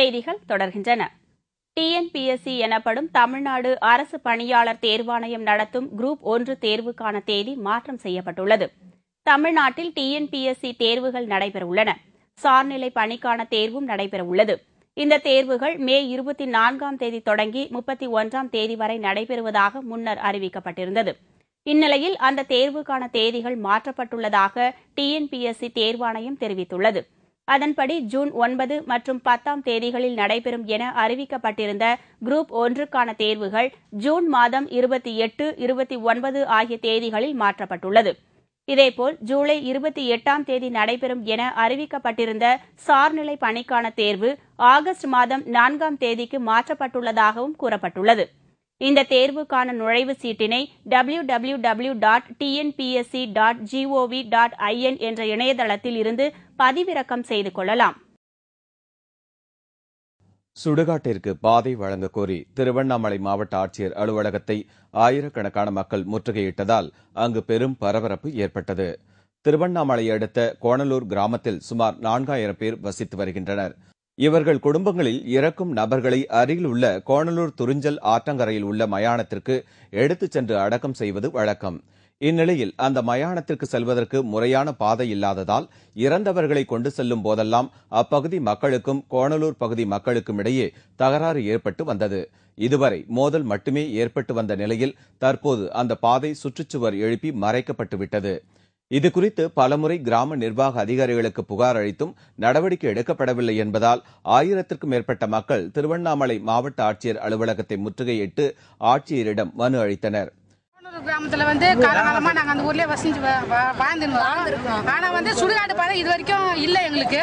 செய்திகள் தொடர்கின்றன. டிஎன்பிஎஸ்சி எனப்படும் தமிழ்நாடு அரசு பணியாளர் தேர்வாணையம் நடத்தும் குரூப் 1 தேர்வுக்கான தேதி மாற்றம் செய்யப்பட்டுள்ளது. தமிழ்நாட்டில் டிஎன்பிஎஸ்சி தேர்வுகள் நடைபெறவுள்ளன. சார்நிலை பணிக்கான தேர்வும் நடைபெறவுள்ளது. இந்த தேர்வுகள் மே 24ஆம் தேதி தொடங்கி 31ஆம் தேதி வரை நடைபெறுவதாக முன்னர் அறிவிக்கப்பட்டிருந்தது. இந்நிலையில் அந்த தேர்வுக்கான தேதிகள் மாற்றப்பட்டுள்ளதாக டிஎன்பிஎஸ்சி தேர்வாணையம் தெரிவித்துள்ளது. அதன்படி ஜூன் 9 மற்றும் 10ஆம் தேதிகளில் நடைபெறும் என அறிவிக்கப்பட்டிருந்த குரூப் 1க்கான தேர்வுகள் ஜூன் மாதம் 28, 29 ஆகிய தேதிகளில் மாற்றப்பட்டுள்ளது. இதேபோல் ஜூலை 28ஆம் தேதி நடைபெறும் என அறிவிக்கப்பட்டிருந்த சார்நிலை பணிக்கான தேர்வு ஆகஸ்ட் மாதம் 4ஆம் தேதிக்கு மாற்றப்பட்டுள்ளதாகவும் கூறப்பட்டுள்ளது. இந்த தேர்வுக்கான நுழைவுச் சீட்டினை www.tnpsc.gov.in என்ற இணையதளத்தில் இருந்து பதிவிறக்கம் செய்து கொள்ளலாம். சுடுகாட்டிற்கு பாதை வழங்க கோரி திருவண்ணாமலை மாவட்ட ஆட்சியர் அலுவலகத்தை ஆயிரக்கணக்கான மக்கள் முற்றுகையிட்டதால் அங்கு பெரும் பரபரப்பு ஏற்பட்டது. திருவண்ணாமலை அடுத்த கோணலூர் கிராமத்தில் சுமார் 4000 பேர் வசித்து வருகின்றனர். இவர்கள் குடும்பங்களில் இறக்கும் நபர்களை அருகில் உள்ள கோணலூர் துறிஞ்சல் ஆற்றங்கரையில் உள்ள மயானத்திற்கு எடுத்துச் சென்று அடக்கம் செய்வது வழக்கம். இந்நிலையில் அந்த மயானத்திற்கு செல்வதற்கு முறையான பாதை இல்லாததால் இறந்தவர்களை கொண்டு செல்லும் போதெல்லாம் அப்பகுதி மக்களுக்கும் கோணலூர் பகுதி மக்களுக்கும் இடையே தகராறு ஏற்பட்டு வந்தது. இதுவரை மோதல் மட்டுமே ஏற்பட்டு வந்த நிலையில் தற்போது அந்த பாதை சுற்றுச்சுவர் எழுப்பி மறைக்கப்பட்டுவிட்டது. இதுகுறித்து பலமுறை கிராம நிர்வாக அதிகாரிகளுக்கு புகார் அளித்தும் நடவடிக்கை எடுக்கப்படவில்லை என்பதால் 1000த்திற்கும் மேற்பட்ட மக்கள் திருவண்ணாமலை மாவட்ட ஆட்சியர் அலுவலகத்தை முற்றுகையிட்டு ஆட்சியரிடம் மனு அளித்தனர். கிராமத்துல காலகாலமா நாங்க அந்த ஊர்லயே வசிச்சு வாழ்ந்துருக்கோம். ஆனா சுடுகாடு பாதை இது வரைக்கும் இல்ல. எங்களுக்கு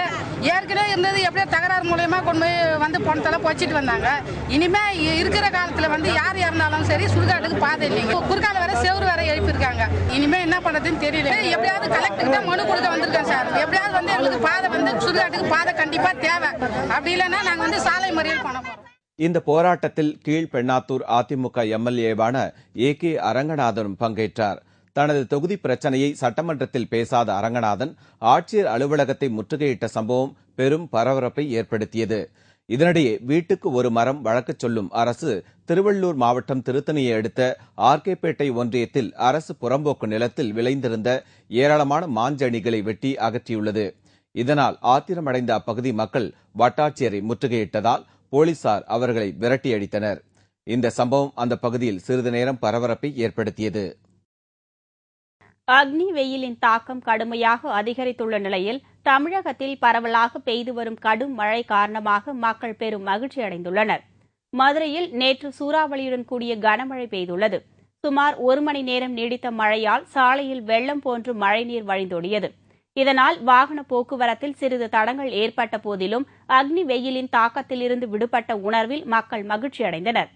ஏற்கனவே இருந்தது எப்படியோ தகராறு மூலயமா கொண்டு போய் பணத்தெல்லாம் பொச்சிட்டு வந்தாங்க. இனிமே இருக்கிற காலத்துல யார் இறந்தாலும் சரி சுடுகாட்டுக்கு பாதை இல்லைங்க. குறுக்கால வர செவரு வேற எழுப்பியிருக்காங்க. இனிமே என்ன பண்றதுன்னு தெரியல. எப்படியாவது கலெக்டர் தான் மனு கொடுக்க வந்திருக்கோம் சார். எப்படியாவது எங்களுக்கு பாதை சுடுகாட்டுக்கு பாதை கண்டிப்பா தேவை. அப்படி இல்லைன்னா நாங்க சாலை மறியல் பண்ண போறோம். இந்த போராட்டத்தில் கீழ்பெண்ணாத்தூர் அதிமுக எம்எல்ஏவான ஏ.கே. அரங்கநாதனும் பங்கேற்றார். தனது தொகுதி பிரச்சனையை சட்டமன்றத்தில் பேசாத அரங்கநாதன் ஆட்சியர் அலுவலகத்தை முற்றுகையிட்ட சம்பவம் பெரும் பரபரப்பை ஏற்படுத்தியது. இதனிடையே வீட்டுக்கு ஒரு மரம் வழக்கு சொல்லும் அரசு திருவள்ளூர் மாவட்டம் திருத்தணியை அடுத்த ஆர்கேபேட்டை ஒன்றியத்தில் அரசு புறம்போக்கு நிலத்தில் விளைந்திருந்த ஏராளமான மாஞ்செடிகளை வெட்டி அகற்றியுள்ளது. இதனால் ஆத்திரமடைந்த அப்பகுதி மக்கள் வட்டாட்சியரை முற்றுகையிட்டதால் போலீசார் அவர்களை விரட்டியடித்தனர். இந்த சம்பவம் அந்த பகுதியில் சிறிது நேரம் பரபரப்பை ஏற்படுத்தியது. அக்னி வெயிலின் தாக்கம் கடுமையாக அதிகரித்துள்ள நிலையில் தமிழகத்தில் பரவலாக பெய்து வரும் கடும் மழை காரணமாக மக்கள் பெரும் மகிழ்ச்சி அடைந்துள்ளனர். மதுரையில் நேற்று சூறாவளியுடன் கூடிய கனமழை பெய்துள்ளது. சுமார் 1 மணி நேரம் நீடித்த மழையால் சாலையில் வெள்ளம் போன்று மழைநீர் வழிந்தோடியது. இதனால் வாகன போக்குவரத்தில் சிறிது தடங்கள் ஏற்பட்ட போதிலும் அக்னி வெயிலின் தாக்கத்திலிருந்து விடுபட்ட உணர்வில் மக்கள் மகிழ்ச்சியடைந்தனர்.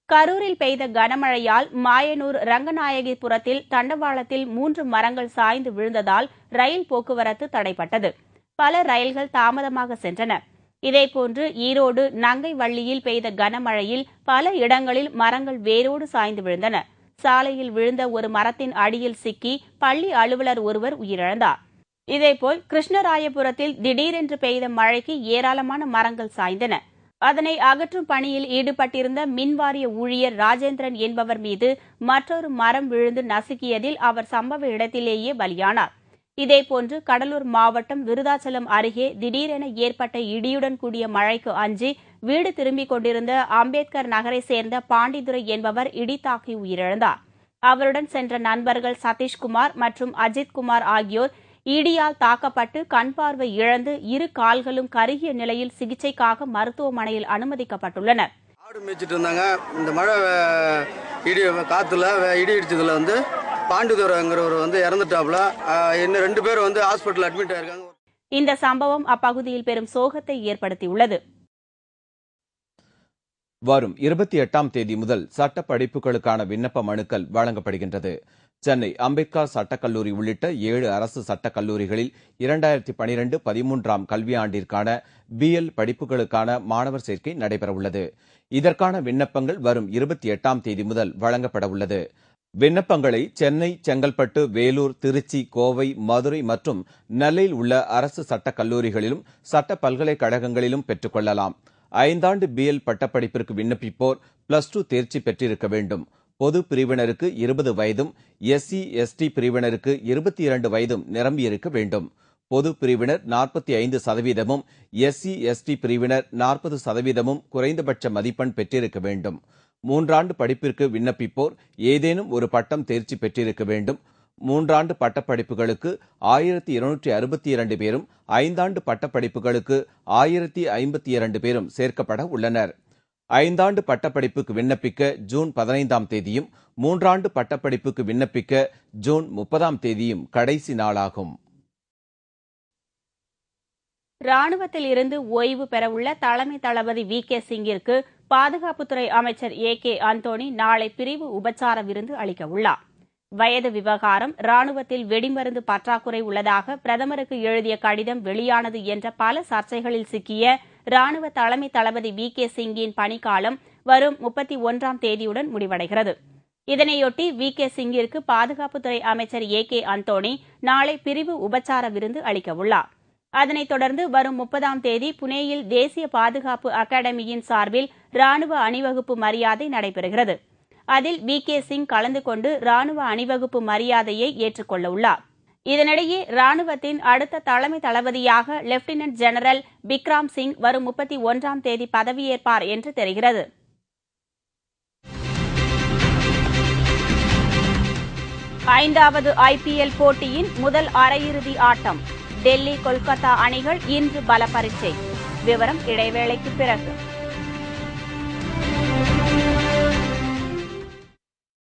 கரூரில் பெய்த கனமழையால் மாயனூர் ரங்கநாயகிபுரத்தில் தண்டவாளத்தில் 3 மரங்கள் சாய்ந்து விழுந்ததால் ரயில் போக்குவரத்து தடைப்பட்டது. பல ரயில்கள் தாமதமாக சென்றன. இதேபோன்று ஈரோடு நங்கைவள்ளியில் பெய்த கனமழையில் பல இடங்களில் மரங்கள் வேரோடு சாய்ந்து விழுந்தன. சாலையில் விழுந்த ஒரு மரத்தின் அடியில் சிக்கி பள்ளி அலுவலர் ஒருவர் உயிரிழந்தார். இதேபோல் கிருஷ்ணராயபுரத்தில் திடீரென்று பெய்த மழைக்கு ஏராளமான மரங்கள் சாய்ந்தன. அதனை அகற்றும் பணியில் ஈடுபட்டிருந்த மின்வாரிய ஊழியர் ராஜேந்திரன் என்பவர் மீது மற்றொரு மரம் விழுந்து நசுக்கியதில் அவர் சம்பவ இடத்திலேயே பலியானார். இதேபோன்று கடலூர் மாவட்டம் விருதாச்சலம் அருகே திடீரென ஏற்பட்ட இடியுடன் கூடிய மழைக்கு அஞ்சி வீடு திரும்பிக் கொண்டிருந்த அம்பேத்கர் நகரை சேர்ந்த பாண்டிதுரை என்பவர் இடி தாக்கி உயிரிழந்தார். அவருடன் சென்ற நண்பர்கள் சதீஷ்குமார் மற்றும் அஜித்குமார் ஆகியோர் இடியால் தாக்கப்பட்டு கண் பார்வை இழந்து 2 கால்களும் கருகிய நிலையில் சிகிச்சைக்காக மருத்துவமனையில் அனுமதிக்கப்பட்டுள்ளனர். ஆடு மேய்ச்சிட்டு இருந்தாங்க. இந்த மழை காத்துல இடி இடிச்சதுல பாண்டிதுரைங்கிறவர் இறந்துட்டாப்ல. இன்னும் 2 பேர் ஹாஸ்பிட்டல் அட்மிட் ஆயிருக்காங்க. இந்த சம்பவம் அப்பகுதியில் பெரும் சோகத்தை ஏற்படுத்தியுள்ளது. வரும் 28ஆம் தேதி முதல் சட்ட படிப்புகளுக்கான விண்ணப்ப மனுக்கள் வழங்கப்படுகின்றது. சென்னை அம்பேத்கர் சட்டக்கல்லூரி உள்ளிட்ட 7 அரசு சட்டக் கல்லூரிகளில் 2012-13ஆம் கல்வியாண்டிற்கான BL படிப்புகளுக்கான மாணவர் சேர்க்கை நடைபெறவுள்ளது. இதற்கான விண்ணப்பங்கள் வரும் 28ஆம் தேதி முதல் வழங்கப்பட உள்ளது. விண்ணப்பங்களை சென்னை, செங்கல்பட்டு, வேலூர், திருச்சி, கோவை, மதுரை மற்றும் நெல்லையில் உள்ள அரசு சட்டக் கல்லூரிகளிலும் சட்ட பல்கலைக்கழகங்களிலும் பெற்றுக் கொள்ளலாம். 5 ஆண்டு BL பட்டப்படிப்பிற்கு விண்ணப்பிப்போர் +2 தேர்ச்சி பெற்றிருக்க வேண்டும். பொது பிரிவினருக்கு 20 வயதும், SC, ST பிரிவினருக்கு 22 வயதும் நிரம்பியிருக்க வேண்டும். பொது பிரிவினர் 45%, SC, ST பிரிவினர் 40% குறைந்தபட்ச மதிப்பெண் பெற்றிருக்க வேண்டும். 3 ஆண்டு படிப்பிற்கு விண்ணப்பிப்போர் ஏதேனும் ஒரு பட்டம் தேர்ச்சி பெற்றிருக்க வேண்டும். 3 ஆண்டு பட்டப்படிப்புகளுக்கு 1262 பேரும், 5 ஆண்டு பட்டப்படிப்புகளுக்கு 1052 பேரும் சேர்க்கப்பட உள்ளனர். 5 ஆண்டு பட்டப்படிப்புக்கு விண்ணப்பிக்க ஜூன் 15ஆம் தேதியும், 3 ஆண்டு பட்டப்படிப்புக்கு விண்ணப்பிக்க ஜூன் 30ஆம் தேதியும் கடைசி நாளாகும். ராணுவத்தில் இருந்து ஓய்வு பெறவுள்ள தலைமை தளபதி VK சிங்கிற்கு பாதுகாப்புத்துறை அமைச்சர் AK அந்தோணி நாளை பிரிவு உபச்சார விருந்து அளிக்க உள்ளார். வயது விவகாரம், ராணுவத்தில் வெடிமருந்து பற்றாக்குறை உள்ளதாக பிரதமருக்கு எழுதிய கடிதம் வெளியானது என்ற பல சர்ச்சைகளில் சிக்கிய ராணுவ தலைமை தளபதி VK சிங்கின் பணிக்காலம் வரும் 31ஆம் தேதியுடன் முடிவடைகிறது. இதனையொட்டி VK சிங்கிற்கு பாதுகாப்புத்துறை அமைச்சர் AK அந்தோணி நாளை பிரிவு உபச்சார விருந்து அளிக்க உள்ளார். அதனைத் தொடர்ந்து வரும் 30ஆம் தேதி புனேயில் தேசிய பாதுகாப்பு அகாடமியின் சார்பில் ராணுவ அணிவகுப்பு மரியாதை நடைபெறுகிறது. அதில் VK சிங் கலந்து கொண்டு ராணுவ அணிவகுப்பு மரியாதையை ஏற்றுக்கொள்ள உள்ளார். இதனிடையே ராணுவத்தின் அடுத்த தலைமை தளபதியாக லெப்டினன்ட் ஜெனரல் பிக்ராம் சிங் வரும் 31ஆம் தேதி பதவியேற்பார் என்று தெரிகிறது. ஐந்தாவது IPL போட்டியின் முதல் அரையிறுதி ஆட்டம். டெல்லி, கொல்கத்தா அணிகள் இன்று பல பரீட்சை. விவரம் இடைவேளைக்கு பிறகு.